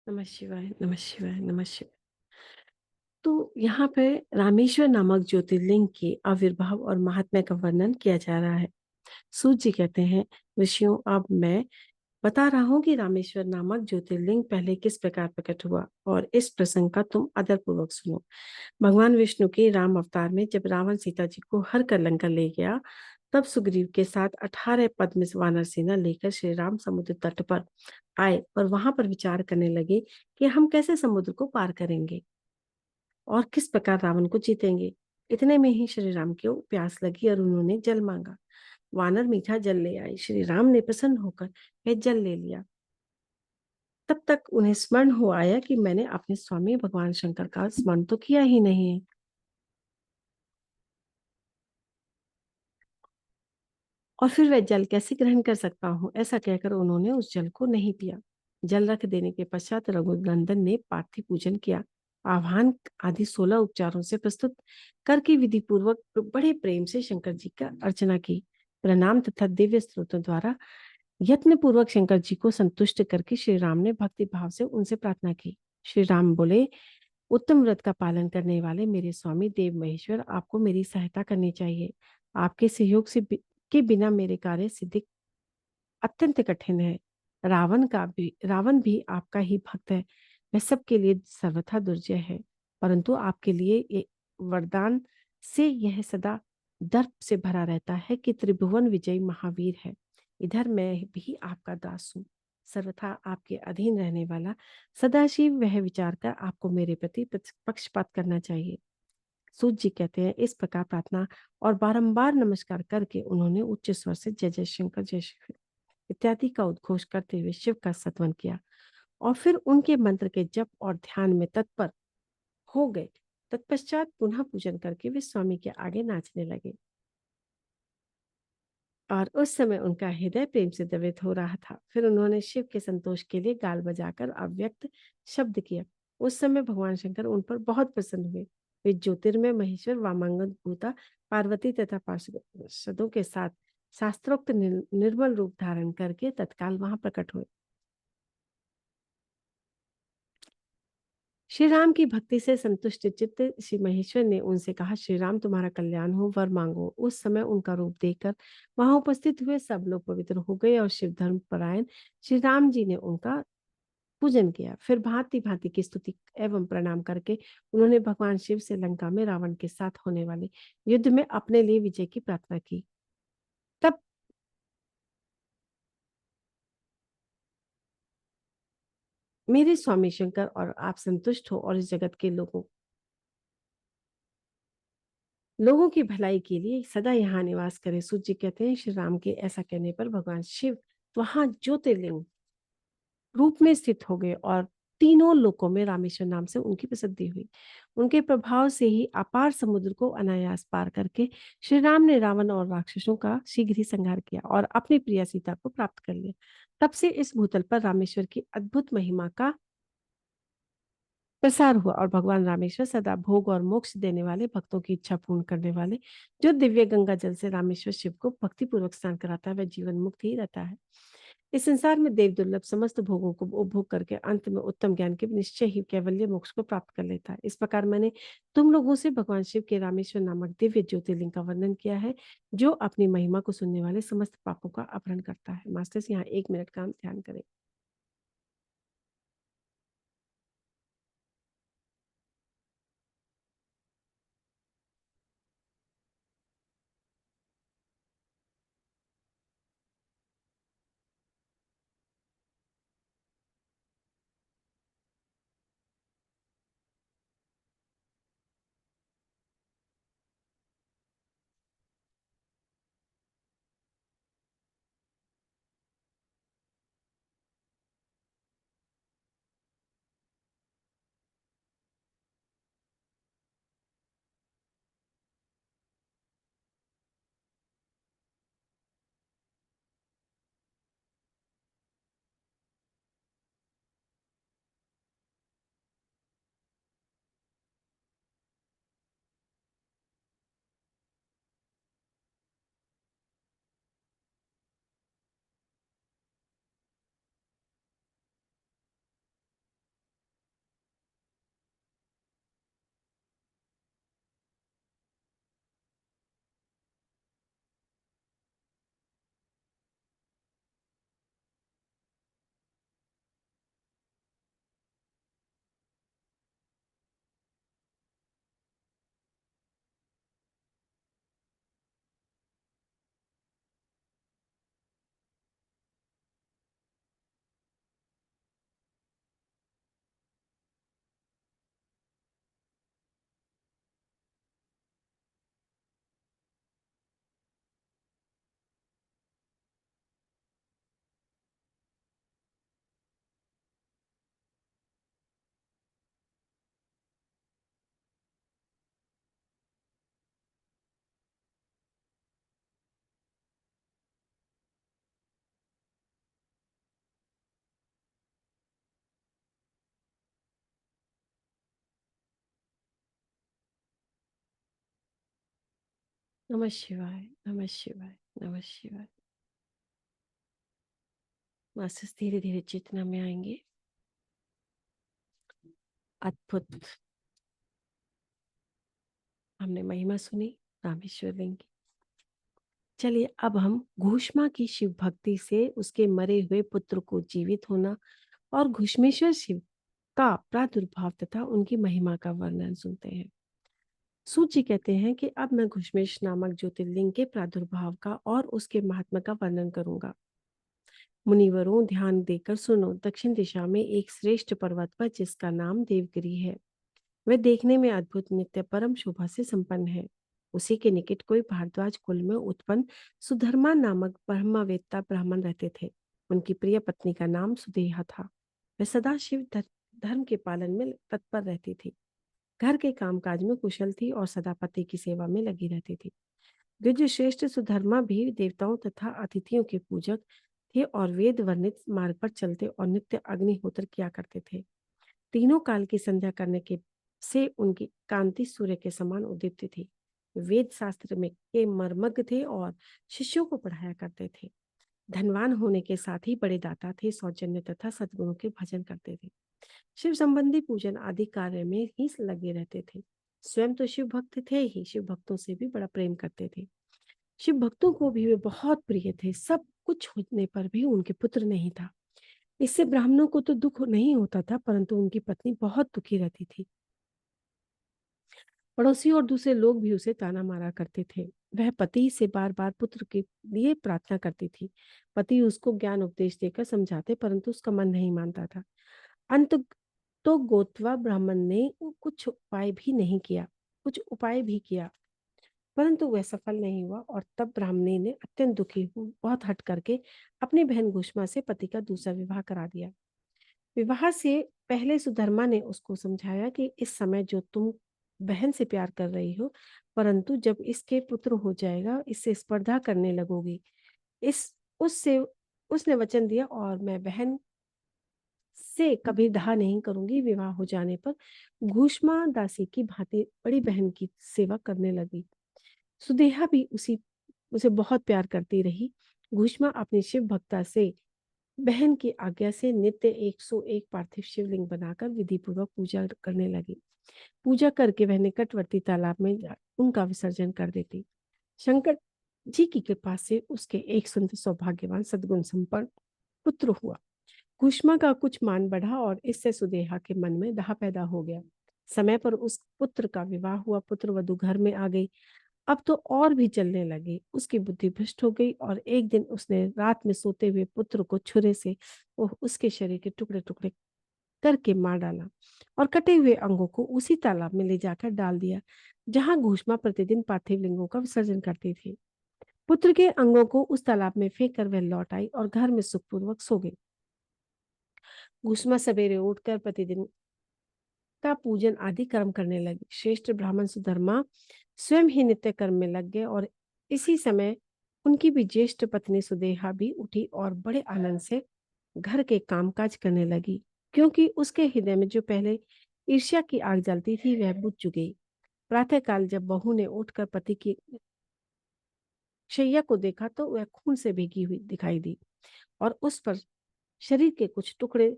नमः शिवाय, नमः शिवाय, नमः शिवाय। तो यहाँ पे रामेश्वर नामक ज्योतिर्लिंग के आविर्भाव और महात्म्य का वर्णन किया जा रहा है। सूत जी कहते हैं, ऋषियों, अब मैं बता रहा हूँ कि रामेश्वर नामक ज्योतिर्लिंग पहले किस प्रकार प्रकट हुआ और इस प्रसंग का तुम आदरपूर्वक सुनो। भगवान विष्णु के राम अवतार में जब रावण सीता जी को हर कर लंका ले गया, तब सुग्रीव के साथ 18 पद्म वानर सेना लेकर श्री राम समुद्र तट पर आए और वहां पर विचार करने लगे कि हम कैसे समुद्र को पार करेंगे और किस प्रकार रावण को जीतेंगे। इतने में ही श्री राम को प्यास लगी और उन्होंने जल मांगा। वानर मीठा जल ले आए। श्री राम ने प्रसन्न होकर वह जल ले लिया। तब तक उन्हें स्मरण हो आया कि मैंने अपने स्वामी भगवान शंकर का स्मरण तो किया ही नहीं है, और फिर वह जल कैसे ग्रहण कर सकता हूँ। ऐसा कहकर उन्होंने उस जल को नहीं पिया। जल रख देने के पश्चात रघुनंदन ने पार्थी पूजन किया। आह्वान आदि 16 उपचारों से प्रस्तुत करके विधि पूर्वक बड़े प्रेम से शंकर जी का अर्चना की। प्रणाम तथा दिव्य स्त्रोतों द्वारा यत्न पूर्वक शंकर जी को संतुष्ट करके श्री राम ने भक्ति भाव से उनसे प्रार्थना की। श्री राम बोले, उत्तम व्रत का पालन करने वाले मेरे स्वामी देव महेश्वर, आपको मेरी सहायता करनी चाहिए। आपके सहयोग से के बिना मेरे कार्य सिद्धि अत्यंत कठिन है। रावण भी आपका ही भक्त है। वह सबके लिए सर्वथा दुर्जय है, परंतु आपके लिए ये वरदान से यह सदा दर्प से भरा रहता है कि त्रिभुवन विजयी महावीर है। इधर मैं भी आपका दास हूँ, सर्वथा आपके अधीन रहने वाला। सदाशिव वह विचार कर आपको मेरे प्रति पक्षपात करना चाहिए। सूत जी कहते हैं, इस प्रकार प्रार्थना और बारंबार नमस्कार करके उन्होंने उच्च स्वर से जय जय शंकर जय शिव इत्यादि का उद्घोष करते हुए शिव का स्तवन किया और फिर उनके मंत्र के जप और ध्यान में तत्पर हो गए। तत्पश्चात पुनः पूजन करके वे स्वामी के आगे नाचने लगे और उस समय उनका हृदय प्रेम से द्रवित हो रहा था। फिर उन्होंने शिव के संतोष के लिए गाल बजाकर अव्यक्त शब्द किया। उस समय भगवान शंकर उन पर बहुत प्रसन्न हुए। वे ज्योतिर्मय महेश्वर वामांगन भूता पार्वती तथा पार्षदों के साथ शास्त्रोक्त निर्मल रूप धारण करके तत्काल वहां प्रकट हुए। श्री राम की भक्ति से संतुष्ट चित्त श्री महेश्वर ने उनसे कहा, श्री राम तुम्हारा कल्याण हो, वर मांगो। उस समय उनका रूप देखकर वहां उपस्थित हुए सब लोग पवित्र हो गए और शिव धर्म परायण श्री राम जी ने उनका पूजन किया। फिर भांति भांति की स्तुति एवं प्रणाम करके उन्होंने भगवान शिव से लंका में रावण के साथ होने वाले युद्ध में अपने लिए विजय की प्रार्थना की। तब मेरे स्वामी शंकर और आप संतुष्ट हो और इस जगत के लोगों की भलाई के लिए सदा यहाँ निवास करे। सूत जी कहते हैं, श्री राम के ऐसा कहने पर भगवान शिव वहां ज्योतिर्लिंग रूप में स्थित हो गए और तीनों लोकों में रामेश्वर नाम से उनकी प्रसिद्धि हुई। उनके प्रभाव से ही अपार समुद्र को अनायास पार करके श्री राम ने रावण और राक्षसों का शीघ्र ही संहार किया और अपनी प्रिया सीता को प्राप्त कर लिया। तब से इस भूतल पर रामेश्वर की अद्भुत महिमा का प्रसार हुआ और भगवान रामेश्वर सदा भोग और मोक्ष देने वाले, भक्तों की इच्छा पूर्ण करने वाले, जो दिव्य गंगा जल से रामेश्वर शिव को भक्ति पूर्वक स्नान कराता है वह जीवन मुक्त ही रहता है। इस संसार में देव दुर्लभ समस्त भोगों को उपभोग करके अंत में उत्तम ज्ञान के निश्चय ही कैवल्य मोक्ष को प्राप्त कर लेता है। इस प्रकार मैंने तुम लोगों से भगवान शिव के रामेश्वर नामक दिव्य ज्योतिर्लिंग का वर्णन किया है, जो अपनी महिमा को सुनने वाले समस्त पापों का अपहरण करता है। मास्टर्स, यहाँ 1 मिनट का हम ध्यान करें। नमः शिवाय, नमः शिवाय, नमः शिवाय। मास्टर्स धीरे-धीरे चेतना में आएँगे। अद्भुत। हमने महिमा सुनी रामेश्वर लिंग की। चलिए अब हम घुश्मा की शिव भक्ति से उसके मरे हुए पुत्र को जीवित होना और घुश्मेश्वर शिव का प्रादुर्भाव तथा उनकी महिमा का वर्णन सुनते हैं। सूत जी कहते हैं कि अब मैं घुश्मेश नामक ज्योतिर्लिंग के प्रादुर्भाव का और उसके महात्मा का वर्णन करूंगा। मुनिवरों, ध्यान देकर सुनो। दक्षिण दिशा में एक श्रेष्ठ पर्वत पर जिसका नाम देवगिरी है, वह देखने में अद्भुत, नित्य, परम शोभा से संपन्न है। उसी के निकट कोई भारद्वाज कुल में उत्पन्न सुधर्मा नामक ब्रह्मवेत्ता ब्राह्मण रहते थे। उनकी प्रिय पत्नी का नाम सुदेहा था। वह सदा शिव धर्म के पालन में तत्पर रहती थी, घर के कामकाज में कुशल थी और सदा पति की सेवा में लगी रहती थी। द्विज श्रेष्ठ सुधर्मा भी देवताओं तथा अतिथियों के पूजक थे और वेद वर्णित मार्ग पर चलते और नित्य अग्निहोत्र किया करते थे। तीनों काल की संध्या करने के से उनकी कांति सूर्य के समान उदीप्त थी। वेद शास्त्र में के मर्मज्ञ थे और शिष्यों को पढ़ाया करते थे। धनवान होने के साथ ही बड़े दाता थे, सौजन्य तथा सद्गुणों के भजन करते थे। शिव संबंधी पूजन आदि कार्य में ही लगे रहते थे। स्वयं तो शिव भक्त थे ही, शिव भक्तों से भी बड़ा प्रेम करते थे। शिव भक्तों को भी वे बहुत प्रिय थे। सब कुछ होने पर भी उनके पुत्र नहीं था। इससे ब्राह्मणों को तो दुख नहीं होता था, परंतु उनकी पत्नी बहुत दुखी रहती थी। पड़ोसी और दूसरे लोग भी उसे ताना मारा करते थे। वह पति से बार बार पुत्र के लिए प्रार्थना करती थी। पति उसको ज्ञान उपदेश देकर समझाते, परंतु उसका मन नहीं मानता था। अंत तो गोतवा ब्राह्मण ने कुछ उपाय भी किया, परंतु वह सफल नहीं हुआ और तब ब्राह्मणी ने अत्यंत दुखी हो बहुत हट करके अपनी बहन घुष्मा से पति का दूसरा विवाह करा दिया। विवाह से पहले सुधर्मा ने उसको समझाया कि इस समय जो तुम बहन से प्यार कर रही हो, परंतु जब इसके पुत्र हो जाएगा इससे स्पर्धा करने लगोगी। इस उससे उसने वचन दिया और मैं बहन से कभी दाह नहीं करूंगी। विवाह हो जाने पर घूष्मा दासी की भांति बड़ी बहन की सेवा करने लगी। सुदेहा भी उसे बहुत प्यार करती रही। घूष्मा अपनी शिव भक्ता से बहन की आज्ञा से नित्य 101 पार्थिव शिवलिंग बनाकर विधि पूर्वक पूजा करने लगी। पूजा करके वह निकटवर्ती तालाब में उनका विसर्जन कर देती। शंकर जी की कृपा से उसके एक सुंदर सौभाग्यवान सद्गुण संपन्न पुत्र हुआ। कुष्मा का कुछ मान बढ़ा और इससे सुदेहा के मन में दाह पैदा हो गया। समय पर उस पुत्र का विवाह हुआ। पुत्र वधु घर में आ गई। अब तो और भी चलने लगी। उसकी बुद्धि भ्रष्ट हो गई और एक दिन उसने रात में सोते हुए पुत्र को छुरे से उसके शरीर के टुकड़े टुकड़े करके मार डाला और कटे हुए अंगों को उसी तालाब में ले जाकर डाल दिया जहां घूष्मा प्रतिदिन पार्थिव लिंगों का विसर्जन करती थी। पुत्र के अंगों को उस तालाब में फेंक कर वह लौट आई और घर में सुखपूर्वक सो गई। घूष्मा सवेरे उठकर प्रतिदिन का पूजन आदि कर्म करने लगे। श्रेष्ठ ब्राह्मण सुधर्मा स्वयं ही नित्य कर्म में लग गए और इसी समय उनकी भी ज्येष्ठ पत्नी सुदेहा भी उठी और बड़े आनंद से घर के कामकाज करने लगी, क्योंकि उसके हृदय में जो पहले ईर्ष्या की आग जलती थी वह बुझ चुकी। प्रातःकाल जब बहू ने उठकर पति की शैया को देखा तो वह खून से भीगी हुई दिखाई दी और उस पर शरीर के कुछ टुकड़े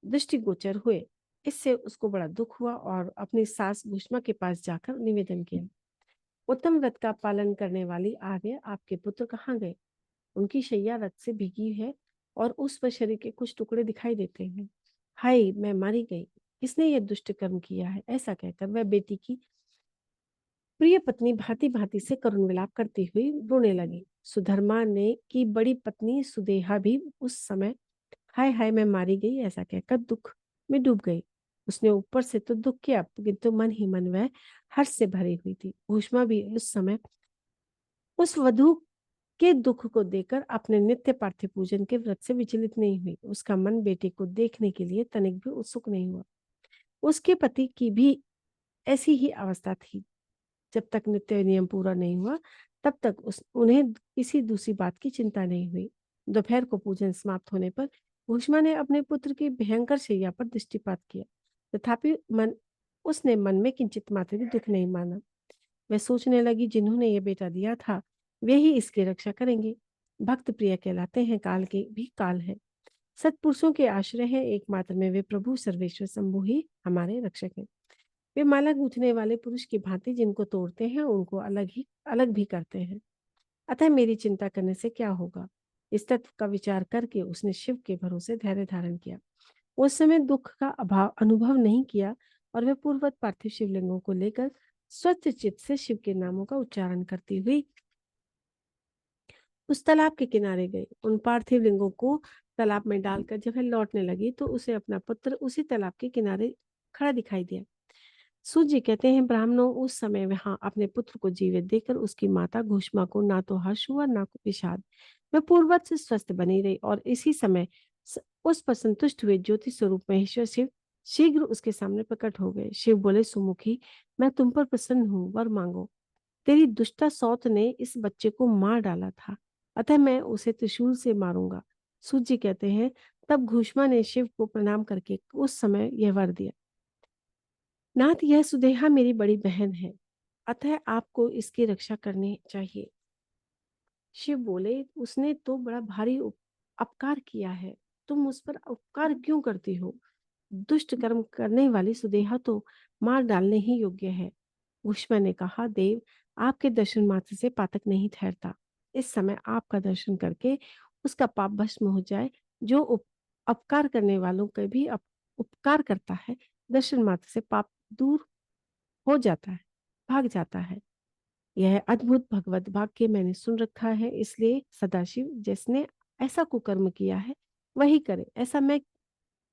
दृष्टिगोचर हुए। इससे उसको बड़ा दुख हुआ और अपनी सास भूष्मा के पास जाकर निवेदन किया, उत्तम व्रत का पालन करने वाली आर्य, आपके पुत्र कहाँ गए? उनकी शैया रक्त से भीगी है और उस पर शरीर के कुछ टुकड़े दिखाई देते हैं। हाय, मैं मारी गई, किसने यह दुष्ट कर्म किया है? ऐसा कहकर वह बेटी की प्रिय पत्नी भांति भांति से करुण विलाप करती हुई रोने लगी। सुधर्मा ने की बड़ी पत्नी सुदेहा भी उस समय हाय हाय मैं मारी गई ऐसा कहकर दुख में डूब गई। उसने ऊपर से तो दुख किया, किंतु मन ही मन वह हर्ष से भरी हुई थी। भूष्मा भी उस समय उस वधु के दुख को देखकर अपने नित्य पार्थिव पूजन के व्रत से विचलित नहीं हुई। उसका मन बेटे को देखने के लिए तनिक भी उत्सुक नहीं हुआ। उसके पति की भी ऐसी ही अवस्था थी। जब तक नित्य नियम पूरा नहीं हुआ तब तक उन्हें किसी दूसरी बात की चिंता नहीं हुई। दोपहर को पूजन समाप्त होने पर भूष्मा ने अपने पुत्र की भयंकर शैया पर दृष्टिपात किया, तथापि उसने मन में किंचित मात्र भी दुख नहीं माना। वह सोचने लगी, जिन्होंने ये बेटा दिया था वे ही इसकी रक्षा करेंगे। भक्त प्रिय कहलाते हैं, काल के भी काल है। सत्पुरुषों के आश्रय है, एकमात्र में वे प्रभु सर्वेश्वर शंभु ही हमारे रक्षक हैं। वे माला गूंथने वाले पुरुष की भांति जिनको तोड़ते हैं उनको अलग भी करते हैं। अतः मेरी चिंता करने से क्या होगा। इस तत्व का विचार करके उसने शिव के भरोसे धैर्य धारण किया। उस समय दुख का अभाव अनुभव नहीं किया और वह पूर्ववत पार्थिव शिवलिंगों को लेकर स्वच्छ चित्त से शिव के नामों का उच्चारण करती हुई उस तालाब के किनारे गई। उन पार्थिव लिंगों को तालाब में डालकर जब वह लौटने लगी तो उसे अपना पुत्र उसी तालाब के किनारे खड़ा दिखाई दिया। सूत जी कहते हैं, ब्राह्मणों उस समय वहां अपने पुत्र को जीवित देखकर उसकी माता घुष्मा को ना तो हर्ष हुआ ना विषाद। वह पूर्ववत से स्वस्थ बनी रही और इसी समय उस पर संतुष्ट हुए ज्योति स्वरूप महेश्वर शिव शीघ्र उसके सामने प्रकट हो गए। शिव बोले, सुमुखी, मैं तुम पर प्रसन्न हूँ, वर मांगो। तेरी दुष्टा सौत ने इस बच्चे को मार डाला था, अतः मैं उसे त्रिशूल से मारूंगा। सूत जी कहते हैं, तब घुष्मा ने शिव को प्रणाम करके उस समय यह वर दिया, नाथ, यह सुदेहा मेरी बड़ी बहन है, अतः आपको इसकी रक्षा करनी चाहिए। शिव बोले, उसने तो बड़ा भारी अपकार किया है, तुम उस पर उपकार क्यों करती हो। दुष्ट कर्म करने वाली सुदेहा तो मार डालने ही योग्य है। भूष्मा ने कहा, देव, आपके दर्शन मात्र से पातक नहीं ठहरता। इस समय आपका दर्शन करके उसका पाप भस्म हो जाए। जो अपकार करने वालों के भी उपकार करता है, दर्शन मात्र से पाप दूर हो जाता है, भाग जाता है। यह अद्भुत भगवत वाक्य मैंने सुन रखा है, इसलिए सदाशिव जिसने ऐसा कुकर्म किया है वही करे।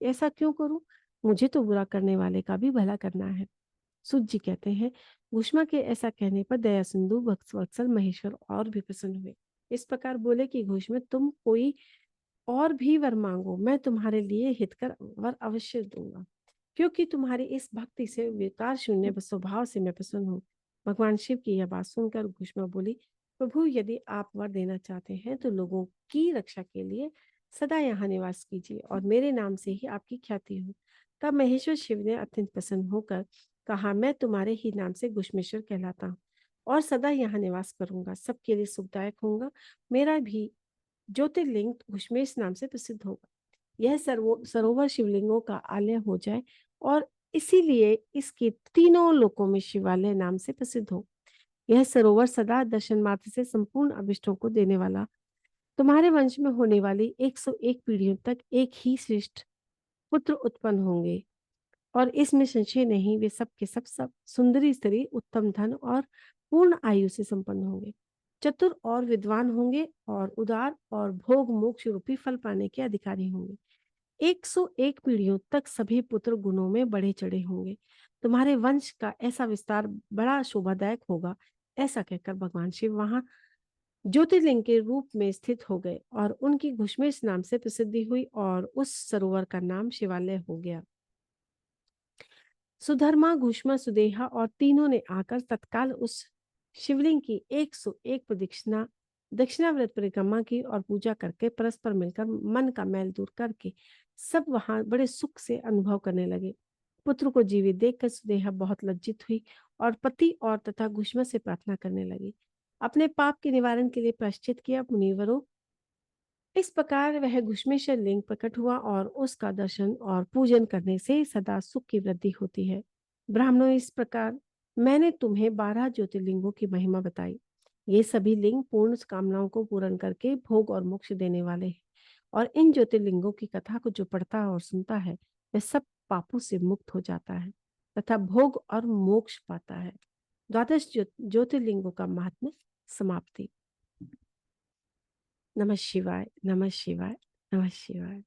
ऐसा क्यों करूं। मुझे तो बुरा करने वाले का भी भला करना है। सुत जी कहते हैं, भूष्मा के ऐसा कहने पर दया सिंधु भक्त वत्सल महेश्वर और भी प्रसन्न हुए। इस प्रकार बोले कि भूष्मा, तुम कोई और भी वर मांगो, मैं तुम्हारे लिए हितकर वर अवश्य दूंगा, क्योंकि तुम्हारी इस भक्ति से विकार शून्य स्वभाव से मैं प्रसन्न हूँ। भगवान शिव की यह बात सुनकर घुष्मा बोली, प्रभु, यदि आप वर देना चाहते हैं तो लोगों की रक्षा के लिए सदा यहाँ निवास कीजिए और मेरे नाम से ही आपकी ख्याति हो। तब महेश्वर शिव ने अत्यंत प्रसन्न होकर कहा, मैं तुम्हारे ही नाम से घुष्मेश्वर कहलाता हूँ और सदा यहाँ निवास करूंगा, सबके लिए सुखदायक होऊंगा। मेरा भी ज्योतिर्लिंग घुश्मेश नाम से प्रसिद्ध होगा। यह सरोवर शिवलिंगों का आलय हो जाए और इसीलिए इसके तीनों लोकों में शिवालय नाम से प्रसिद्ध हो। यह सरोवर सदा दर्शन मात्र से संपूर्ण अभिष्टों को देने वाला। तुम्हारे वंश में होने वाली 101 पीढ़ियों तक एक ही श्रेष्ठ पुत्र उत्पन्न होंगे और इसमें संशय नहीं, वे सब के सब सुंदरी स्त्री, उत्तम धन और पूर्ण आयु से संपन्न होंगे, चतुर और विद्वान होंगे और उदार और भोग मोक्ष रूपी फल पाने के अधिकारी होंगे। 101 पीढ़ियों तक सभी पुत्र गुणों में बढ़े चढ़े होंगे। तुम्हारे वंश का ऐसा विस्तार बड़ा शोभादायक होगा। ऐसा कहकर भगवान शिव वहां ज्योतिर्लिंग के रूप में स्थित हो गए और उनकी घुश्मेश नाम से प्रसिद्धि हुई और उस सरोवर का नाम शिवालय हो गया। सुधर्मा, घुष्मा, सुदेहा और तीनों ने आकर तत्काल उस शिवलिंग की 101 प्रदक्षिणा दक्षिणाव्रत परिक्रमा की और पूजा करके परस्पर मिलकर मन का मैल दूर करके सब वहां बड़े सुख से अनुभव करने लगे। पुत्र को जीवित देखकर सुदेहा बहुत लज्जित हुई और पति और तथा घुष्मा से प्रार्थना करने लगी, अपने पाप के निवारण के लिए प्रायश्चित किया मुनिवरों। इस प्रकार वह घुश्मेश्वर लिंग प्रकट हुआ और उसका दर्शन और पूजन करने से सदा सुख की वृद्धि होती है। ब्राह्मणों, इस प्रकार मैंने तुम्हें 12 ज्योतिर्लिंगों की महिमा बताई। ये सभी लिंग पूर्ण कामनाओं को पूर्ण करके भोग और मोक्ष देने वाले हैं और इन ज्योतिर्लिंगों की कथा को जो पढ़ता और सुनता है वह सब पापों से मुक्त हो जाता है तथा भोग और मोक्ष पाता है। द्वादश ज्योतिर्लिंगों का महात्म्य समाप्ति। नमः शिवाय, नमः शिवाय, नमः शिवाय।